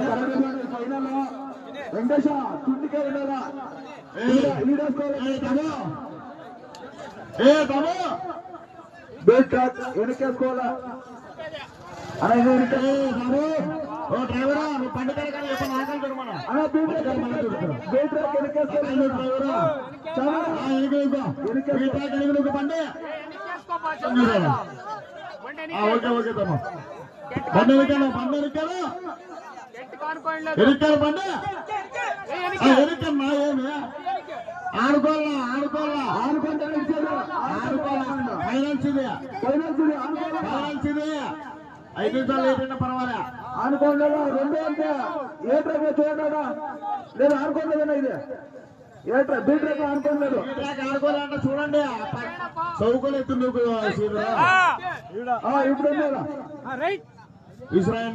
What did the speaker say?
final Venkatesha తుంటికే ఉండాలా belt track వెనకేసుకోవాలా ఐదు నిమిషాలు లేట్ పర్వాలే ఆనుకోండి రెండు అంటే ఏ ట్రాక్ చూడండి లేదు ఆనుకోలేదన్నా ఇది ఏ ట్రాక్ బీ ట్రాక్ ఆనుకోలేదు ఆడుకోవాలంటే చూడండి చౌకోలేదు నువ్వు ఇప్పుడు ఇస్రాయల్